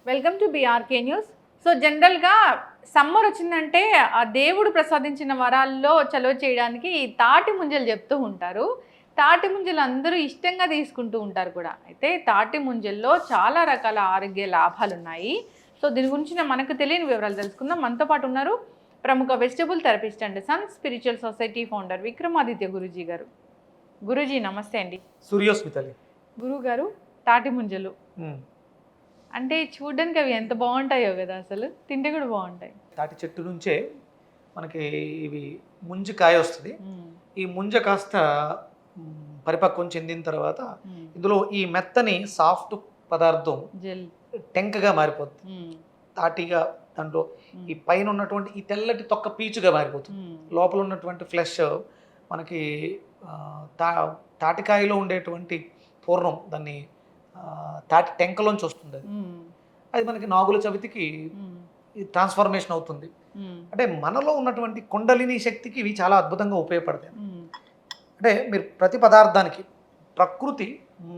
Welcome to BRK news. So జనరల్గా summer వచ్చిందంటే ఆ దేవుడు ప్రసాదించిన వరాల్లో చలువ చేయడానికి ఈ తాటి ముంజలు చెప్తూ ఉంటారు. తాటి ముంజలు అందరూ ఇష్టంగా తీసుకుంటూ ఉంటారు కూడా. అయితే తాటి ముంజల్లో చాలా రకాల ఆరోగ్య లాభాలు ఉన్నాయి. సో దీని గురించి మనకు తెలియని వివరాలు తెలుసుకుందాం. మనతో పాటు ఉన్నారు ప్రముఖ vegetable therapist and sun spiritual society founder Vikramaditya Guruji garu. Guruji నమస్తే అండి. సూర్యోస్మితలి గురువు గారు, తాటి ముంజలు అంటే చూడడానికి అవి ఎంత బాగుంటాయో కదా, అసలు తింటే కూడా బాగుంటాయి. తాటి చెట్టు నుంచే మనకి ఇవి ముంజికాయ వస్తుంది. ఈ ముంజ కాస్త పరిపక్వం చెందిన తర్వాత ఇందులో ఈ మెత్తని సాఫ్ట్ పదార్థం జెల్ టెంకగా మారిపోతుంది. తాటిగా దాంట్లో ఈ పైన ఉన్నటువంటి ఈ తెల్లటి తొక్క పీచుగా మారిపోతుంది. లోపల ఉన్నటువంటి ఫ్లెష్ మనకి తాటికాయలో ఉండేటువంటి పూర్ణం దాన్ని తాటి టెంకలోంచి వస్తుంది. అది మనకి నాగుల చవితికి ట్రాన్స్ఫర్మేషన్ అవుతుంది. అంటే మనలో ఉన్నటువంటి కుండలిని శక్తికి ఇవి చాలా అద్భుతంగా ఉపయోగపడతాయి. అంటే మీరు ప్రతి పదార్థానికి ప్రకృతి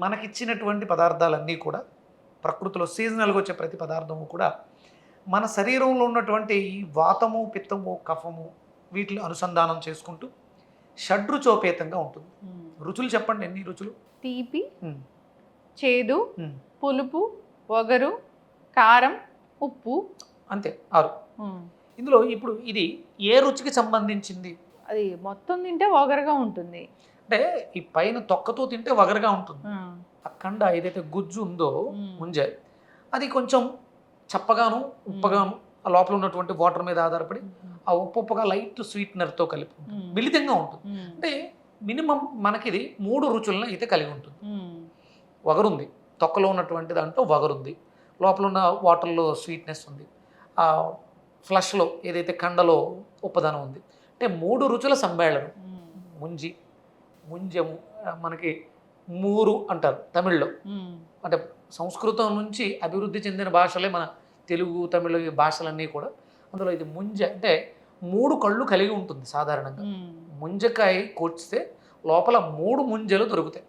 మనకిచ్చినటువంటి పదార్థాలన్నీ కూడా ప్రకృతిలో సీజనల్గా వచ్చే ప్రతి పదార్థము కూడా మన శరీరంలో ఉన్నటువంటి వాతము, పిత్తము, కఫము వీటిని అనుసంధానం చేసుకుంటూ షడ్రుచోపేతంగా ఉంటుంది. రుచులు చెప్పండి, ఎన్ని రుచులు? తీపి, చేదు, పులుపు, వగరు, కారం, ఉప్పు, అంతే 6. ఇందులో ఇప్పుడు ఇది ఏ రుచికి సంబంధించింది? అది మొత్తం తింటే వగరుగా ఉంటుంది. అంటే ఈ పైన తొక్కతో తింటే వగరుగా ఉంటుంది. అక్కడ ఏదైతే గుజ్జు ఉందో ముంజ, అది కొంచెం చప్పగాను ఉప్పగాను ఆ లోపల ఉన్నటువంటి వాటర్ మీద ఆధారపడి ఆ ఉప్పుగా లైట్ స్వీట్నర్తో కలిపి మిళితంగా ఉంటుంది. అంటే మినిమం మనకిది 3 రుచులను అయితే కలిగి ఉంటుంది. వగరుంది, తొక్కలో ఉన్నటువంటి దాంట్లో వగరుంది, లోపల ఉన్న వాటర్లో స్వీట్నెస్ ఉంది, ఆ ఫ్లష్లో ఏదైతే కండలో ఉప్పదనం ఉంది. అంటే 3 రుచుల సమ్మేళనం ముంజము. మనకి మూరు అంటారు తమిళ్లో. అంటే సంస్కృతం నుంచి అభివృద్ధి చెందిన భాషలే మన తెలుగు, తమిళ భాషలన్నీ కూడా. అందులో ఇది ముంజ అంటే 3 కళ్ళు కలిగి ఉంటుంది. సాధారణంగా ముంజకాయ కోస్తే లోపల 3 ముంజలు దొరుకుతాయి.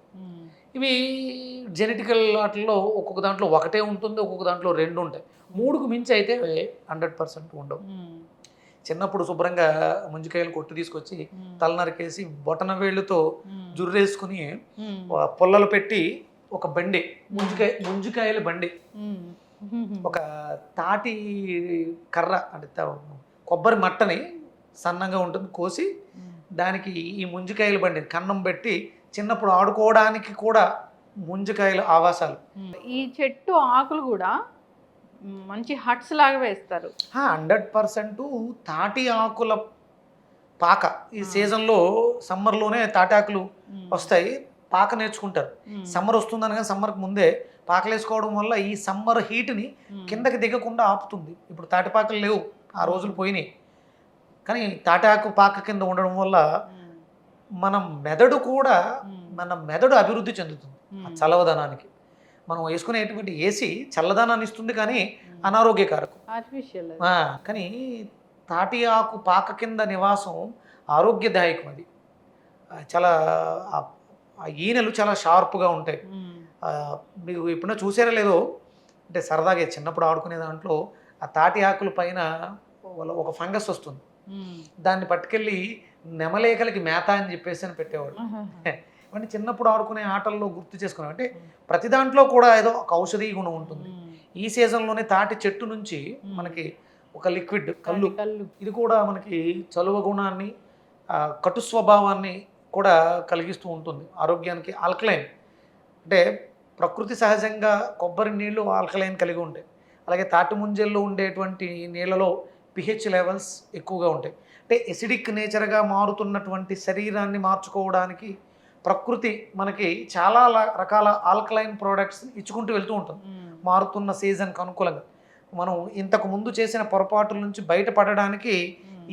ఇవి జెనెటికల్ వాటిల్లో ఒక్కొక్క దాంట్లో ఒకటే ఉంటుంది, ఒక్కొక్క దాంట్లో 2 ఉంటాయి. 3కు మించి అయితే 100% ఉండవు. చిన్నప్పుడు శుభ్రంగా ముంజికాయలు కొట్టు తీసుకొచ్చి తల నరికేసి బొటన వేళ్ళుతో జుర్రేసుకుని పొల్లలు పెట్టి ఒక బండి ముంజికాయల బండి, ఒక తాటి కర్ర అంటే కొబ్బరి మట్టని సన్నంగా ఉంటుంది కోసి దానికి ఈ ముంజికాయల బండిని కన్నం పెట్టి చిన్నప్పుడు ఆడుకోవడానికి కూడా ముంజికాయల ఆవాసాలు. ఈ చెట్టు ఆకులు కూడా మంచి హట్స్ లాగా వేస్తారు. 100% తాటి ఆకుల పాక ఈ సీజన్లో సమ్మర్లోనే తాటి ఆకులు వస్తాయి. పాక నేర్చుకుంటారు. సమ్మర్ వస్తుందని కానీ సమ్మర్కి ముందే పాకలు వేసుకోవడం వల్ల ఈ సమ్మర్ హీట్ని కిందకి దిగకుండా ఆపుతుంది. ఇప్పుడు తాటిపాకలు లేవు, ఆ రోజులు పోయినాయి. కానీ తాటాకు పాక కింద ఉండడం వల్ల మన మెదడు అభివృద్ధి చెందుతుంది. చల్లదనానికి మనం వేసుకునేటువంటి ఏసీ చల్లదనాన్ని ఇస్తుంది, కానీ అనారోగ్యకారకం. కానీ తాటి ఆకు పాక కింద నివాసం ఆరోగ్యదాయకం. అది చాలా ఈనెలు చాలా షార్ప్గా ఉంటాయి. మీకు ఎప్పుడైనా చూసారా లేదో, అంటే సరదాగా చిన్నప్పుడు ఆడుకునే దాంట్లో ఆ తాటి ఆకుల పైన ఒక ఫంగస్ వస్తుంది. దాన్ని పట్టుకెళ్ళి నెమలేకలకి మేత అని చెప్పేసి అని పెట్టేవాడు. ఇవన్నీ చిన్నప్పుడు ఆడుకునే ఆటల్లో గుర్తు చేసుకున్నాం. అంటే ప్రతి దాంట్లో కూడా ఏదో ఒక ఔషధీ గుణం ఉంటుంది. ఈ సీజన్లోనే తాటి చెట్టు నుంచి మనకి ఒక లిక్విడ్ కళ్ళు, ఇది కూడా మనకి చలువ గుణాన్ని, కటు స్వభావాన్ని కూడా కలిగిస్తూ ఉంటుంది. ఆరోగ్యానికి ఆల్కలైన్, అంటే ప్రకృతి సహజంగా కొబ్బరి నీళ్లు ఆల్కలైన్ కలిగి ఉంటాయి. అలాగే తాటి ముంజల్లో ఉండేటువంటి నీళ్ళలో pH లెవెల్స్ ఎక్కువగా ఉంటాయి. అంటే ఎసిడిక్ నేచర్గా మారుతున్నటువంటి శరీరాన్ని మార్చుకోవడానికి ప్రకృతి మనకి చాలా రకాల ఆల్కలైన్ ప్రోడక్ట్స్ ఇచ్చుకుంటూ వెళ్తూ ఉంటుంది. మారుతున్న సీజన్కి అనుకూలంగా మనం ఇంతకు ముందు చేసిన పొరపాటుల నుంచి బయటపడడానికి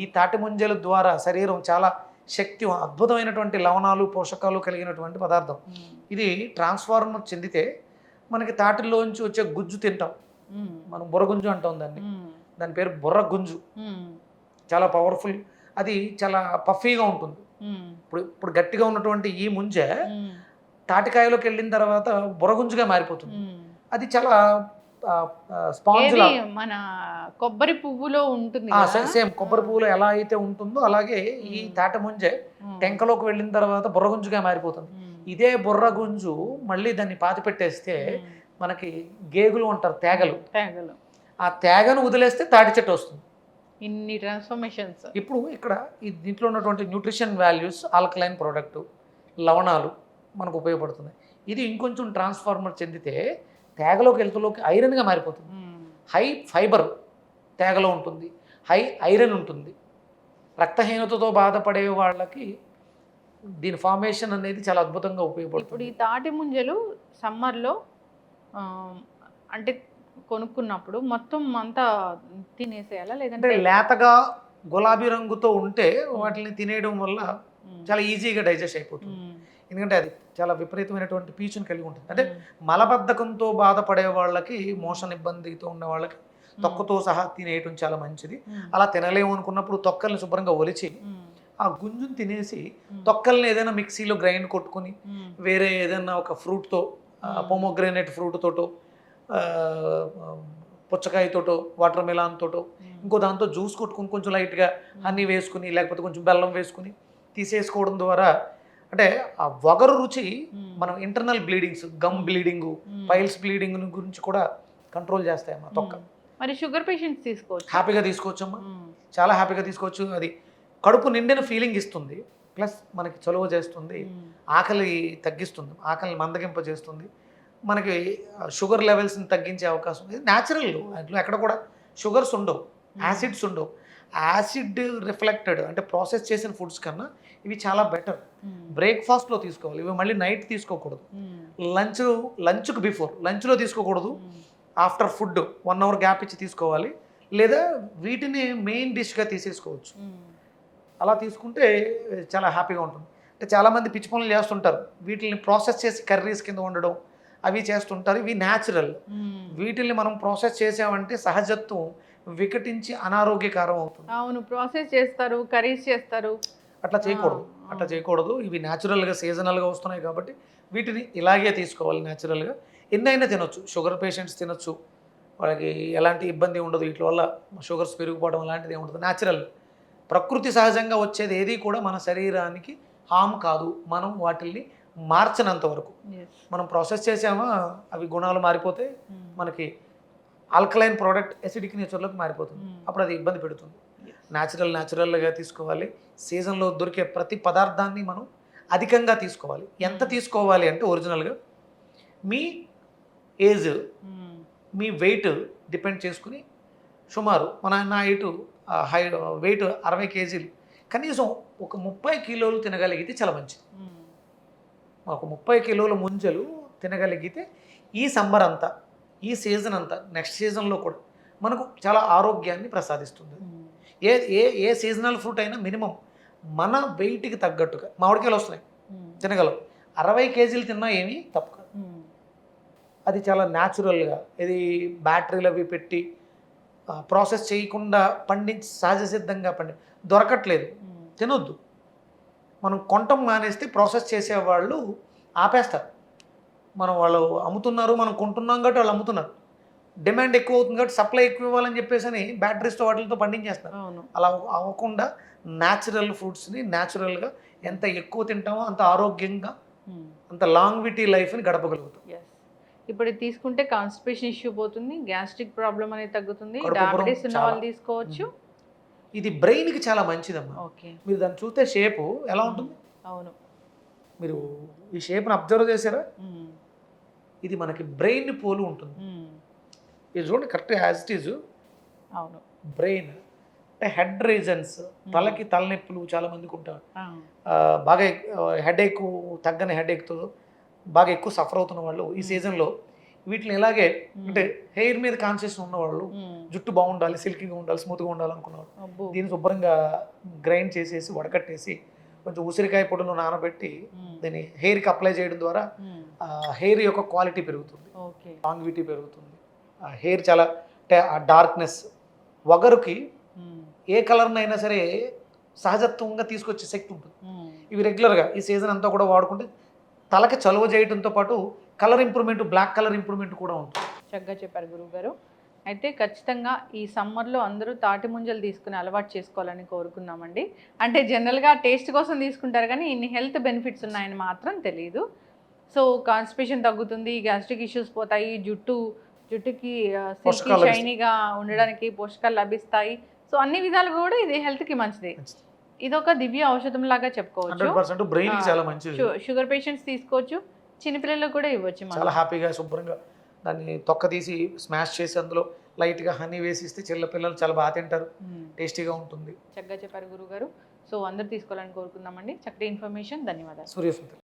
ఈ తాటి ముంజల ద్వారా శరీరం చాలా అద్భుతమైనటువంటి లవణాలు, పోషకాలు కలిగినటువంటి పదార్థం. ఇది ట్రాన్స్ఫార్మ్ చెందితే మనకి తాటిలోంచి వచ్చే గుజ్జు తింటాం. మనం బుర్రగుంజు అంటాం దాన్ని. దాని పేరు బుర్రగుంజు. చాలా పవర్ఫుల్. అది చాలా పఫీగా ఉంటుంది. ఇప్పుడు గట్టిగా ఉన్నటువంటి ఈ ముంజ తాటికాయలోకి వెళ్ళిన తర్వాత బుర్రగుంజుగా మారిపోతుంది. అది చాలా స్పాంజ్ ఏది మన కొబ్బరి పువ్వులో ఉంటుంది కదా? సేమ్ కొబ్బరి పువ్వులో ఎలా అయితే ఉంటుందో అలాగే ఈ తాటి ముంజే టెంకలోకి వెళ్ళిన తర్వాత బుర్రగుంజుగా మారిపోతుంది. ఇదే బుర్రగుంజు మళ్ళీ దాన్ని పాతి పెట్టేస్తే మనకి గేగులు అంటారు, తేగలు. తేగలు. ఆ తేగను వదిలేస్తే తాటి చెట్టు వస్తుంది. ఇన్ని ట్రాన్స్ఫర్మేషన్స్. ఇప్పుడు ఇక్కడ ఈ దీంట్లో ఉన్నటువంటి న్యూట్రిషన్ వాల్యూస్, ఆల్కలైన్ ప్రోడక్ట్, లవణాలు మనకు ఉపయోగపడుతుంది. ఇది ఇంకొంచెం ట్రాన్స్ఫార్మర్ చెందితే తేగలోకి వెళ్తులోకి ఐరన్గా మారిపోతుంది. హై ఫైబర్ తేగలో ఉంటుంది, హై ఐరన్ ఉంటుంది. రక్తహీనతతో బాధపడే వాళ్ళకి దీని ఫార్మేషన్ అనేది చాలా అద్భుతంగా ఇప్పుడు ఉపయోగపడుతుంది. ఈ తాటి ముంజలు సమ్మర్లో అంటే కొనుక్కున్నప్పుడు మొత్తం అంతా తినేసేయాలా అంటే లేదంటే? లేతగా గులాబీ రంగుతో ఉంటే వాటిని తినేయడం వల్ల చాలా ఈజీగా డైజెస్ట్ అయిపోతుంది. ఎందుకంటే అది చాలా విపరీతమైనటువంటి పీచుని కలిగి ఉంటుంది. అంటే మలబద్ధకంతో బాధపడే వాళ్ళకి, మోషన్ ఇబ్బందితో ఉన్న వాళ్ళకి తొక్కతో సహా తినేయటం చాలా మంచిది. అలా తినలేము అనుకున్నప్పుడు తొక్కల్ని శుభ్రంగా ఒలిచి ఆ గుంజుని తినేసి తొక్కల్ని ఏదైనా మిక్సీలో గ్రైండ్ కొట్టుకుని వేరే ఏదైనా ఒక ఫ్రూట్తో, పొమోగ్రానేట్ ఫ్రూట్ తోటో, పుచ్చకాయతోటో, వాటర్ మిలాన్ తోటో, ఇంకో దాంతో జ్యూస్ కొట్టుకుని కొంచెం లైట్గా హనీ వేసుకుని లేకపోతే కొంచెం బెల్లం వేసుకుని తీసేసుకోవడం ద్వారా అంటే ఆ వగరు రుచి మనం internal bleedings, gum bleeding, piles bleeding గురించి కూడా కంట్రోల్ చేస్తాయమ్మా తొక్క. మరి షుగర్ పేషెంట్స్ తీసుకోవచ్చు? హ్యాపీగా తీసుకోవచ్చమ్మా, చాలా హ్యాపీగా తీసుకోవచ్చు. అది కడుపు నిండిన ఫీలింగ్ ఇస్తుంది, ప్లస్ మనకి చలువ చేస్తుంది, ఆకలి తగ్గిస్తుంది, ఆకలిని మందగింపజేస్తుంది, మనకి షుగర్ లెవెల్స్ని తగ్గించే అవకాశం ఉంది. న్యాచురల్, దాంట్లో ఎక్కడ కూడా షుగర్స్ ఉండవు, యాసిడ్స్ ఉండవు. యాసిడ్ రిఫ్లెక్టెడ్ అంటే ప్రాసెస్ చేసిన ఫుడ్స్ కన్నా ఇవి చాలా బెటర్. బ్రేక్ఫాస్ట్లో తీసుకోవాలి ఇవి, మళ్ళీ నైట్ తీసుకోకూడదు. లంచ్కి బిఫోర్, లంచ్లో తీసుకోకూడదు, ఆఫ్టర్ ఫుడ్ 1 అవర్ గ్యాప్ ఇచ్చి తీసుకోవాలి, లేదా వీటిని మెయిన్ డిష్గా తీసేసుకోవచ్చు. అలా తీసుకుంటే చాలా హ్యాపీగా ఉంటుంది. అంటే చాలామంది పిచ్చి పనులు చేస్తుంటారు, వీటిని ప్రాసెస్ చేసి కర్రీస్ కింద వండడం అవి చేస్తుంటారు. ఇవి న్యాచురల్. వీటిని మనం ప్రాసెస్ చేసామంటే సహజత్వం వికటించి అనారోగ్యకరం అవుతుంది. అవును, ప్రాసెస్ చేస్తారు, కర్రీస్ చేస్తారు. అట్లా చేయకూడదు. ఇవి న్యాచురల్గా సీజనల్గా వస్తున్నాయి కాబట్టి వీటిని ఇలాగే తీసుకోవాలి. న్యాచురల్గా ఎన్నైనా తినొచ్చు. షుగర్ పేషెంట్స్ తినొచ్చు, వాళ్ళకి ఎలాంటి ఇబ్బంది ఉండదు, వీటి వల్ల షుగర్స్ పెరిగిపోవడం అలాంటిది ఉండదు. న్యాచురల్, ప్రకృతి సహజంగా వచ్చేది ఏది కూడా మన శరీరానికి హామ్ కాదు. మనం వాటిల్ని మార్చినంత వరకు మనం ప్రాసెస్ చేసామా అవి గుణాలు మారిపోతే మనకి ఆల్కలైన్ ప్రోడక్ట్ ఎసిడిక్ నేచర్లోకి మారిపోతుంది, అప్పుడు అది ఇబ్బంది పెడుతుంది. న్యాచురల్గా తీసుకోవాలి. సీజన్లో దొరికే ప్రతి పదార్థాన్ని మనం అధికంగా తీసుకోవాలి. ఎంత తీసుకోవాలి అంటే ఒరిజినల్గా మీ ఏజ్, మీ వెయిట్ డిపెండ్ చేసుకుని సుమారు నా వెయిట్ 60 కేజీలు, కనీసం ఒక 30 కిలోలు తినగలిగితే చాలా మంచిది. ఒక 30 కిలోల ముంజలు తినగలిగితే ఈ సమ్మర్ అంతా, ఈ సీజన్ అంతా, నెక్స్ట్ సీజన్లో కూడా మనకు చాలా ఆరోగ్యాన్ని ప్రసాదిస్తుంది. ఏ సీజనల్ ఫ్రూట్ అయినా మినిమం మన వెయిట్కి తగ్గట్టుగా మామిడికాయలు వస్తున్నాయి తినగలం. 60 కేజీలు తిన్నా ఏమీ తప్పు కాదు. అది చాలా న్యాచురల్గా, ఇది బ్యాటరీలు అవి పెట్టి ప్రాసెస్ చేయకుండా పండించి సహజ సిద్ధంగా దొరకట్లేదు, తినొద్దు. మనం కొంటం మానేస్తే ప్రాసెస్ చేసేవాళ్ళు ఆపేస్తారు. వాళ్ళు అమ్ముతున్నారు, మనం కొంటున్నాం కాబట్టి వాళ్ళు అమ్ముతున్నారు. డిమాండ్ ఎక్కువ అవుతుంది కాబట్టి సప్లై ఎక్కువ ఇవ్వాలని చెప్పేసి బ్యాటరీస్తో వాటితో పండించేస్తారు. అలా అవ్వకుండా న్యాచురల్ ఫ్రూట్స్ని న్యాచురల్గా ఎంత ఎక్కువ తింటామో అంత ఆరోగ్యంగా, అంత లాంగ్విటీ లైఫ్ని గడపగలుగుతాం. ఇప్పుడు తీసుకుంటే కాన్స్టిపేషన్ ఇష్యూ పోతుంది, గ్యాస్ట్రిక్ ప్రాబ్లం అనేది తగ్గుతుంది, డయాబెటీస్ ఉన్న వాళ్ళు తీసుకోవచ్చు. ఇది బ్రెయిన్కి చాలా మంచిదమ్మా. మీరు దాన్ని చూస్తే షేపు ఎలా ఉంటుంది? అవును, మీరు ఈ షేప్ని అబ్జర్వ్ చేశారా? ఇది మనకి బ్రెయిన్ పోలు ఉంటుంది. ఇది చూడండి కరెక్ట్ యాజ్ ఇట్ ఈజ్. అవును, బ్రెయిన్ అంటే హెడ్ రీజన్స్, తలకి తలనొప్పులు చాలా మందికి ఉంటారు, బాగా హెడేక్, తగ్గని హెడేక్తో బాగా ఎక్కువ సఫర్ అవుతున్న వాళ్ళు ఈ సీజన్లో వీటిని ఇలాగే, అంటే హెయిర్ మీద కాన్షియస్ ఉన్నవాళ్ళు, జుట్టు బాగుండాలి, సిల్కీగా ఉండాలి, స్మూత్గా ఉండాలి అనుకున్నవాళ్ళు దీన్ని శుభ్రంగా గ్రైండ్ చేసేసి వడకట్టేసి కొంచెం ఉసిరికాయ పొడిలో నానబెట్టి దీన్ని హెయిర్కి అప్లై చేయడం ద్వారా హెయిర్ యొక్క క్వాలిటీ పెరుగుతుంది, లాంగ్విటీ పెరుగుతుంది. హెయిర్ చాలా అంటే ఆ డార్క్నెస్, వగరుకి ఏ కలర్నైనా సరే సహజత్వంగా తీసుకొచ్చే శక్తి ఉంటుంది. ఇవి రెగ్యులర్గా ఈ సీజన్ అంతా కూడా వాడుకుంటే తలకి చలువ చేయడంతో పాటు colour improvement, black colour improvement కూడా ఉంటుంది. చక్కగా చెప్పారు గురువుగారు. అయితే ఖచ్చితంగా ఈ సమ్మర్లో అందరూ తాటి ముంజలు తీసుకుని అలవాటు చేసుకోవాలని కోరుకున్నామండి. అంటే జనరల్గా టేస్ట్ కోసం తీసుకుంటారు కానీ ఇన్ని హెల్త్ బెనిఫిట్స్ ఉన్నాయని మాత్రం తెలియదు. సో కాన్స్టిపేషన్ తగ్గుతుంది, గ్యాస్ట్రిక్ ఇష్యూస్ పోతాయి, జుట్టుకి సిల్కీ పోషకాలు లభిస్తాయి. షైనీగా ఉండడానికి పోషకాలు లభిస్తాయి. సో అన్ని విధాలుగా కూడా ఇది హెల్త్కి మంచిది. ఇదొక దివ్య ఔషధం లాగా చెప్పుకోవచ్చు. 100% బ్రెయిన్కి చాలా మంచిది. షుగర్ పేషెంట్స్ తీసుకోవచ్చు, చిన్నపిల్లలకు కూడా ఇవ్వచ్చు మనం. చాలా హ్యాపీగా శుభ్రంగా దాన్ని తొక్క తీసి స్మాష్ చేసి అందులో లైట్గా హనీ వేసి ఇస్తే పిల్లలు చాలా బాగా తింటారు, టేస్టీగా ఉంటుంది. చక్కగా చెప్పారు గురుగారు. సో అందరూ తీసుకోవాలని కోరుకుందామండి. చక్కటి ఇన్ఫర్మేషన్. ధన్యవాదాలు. సూర్యసుందరి.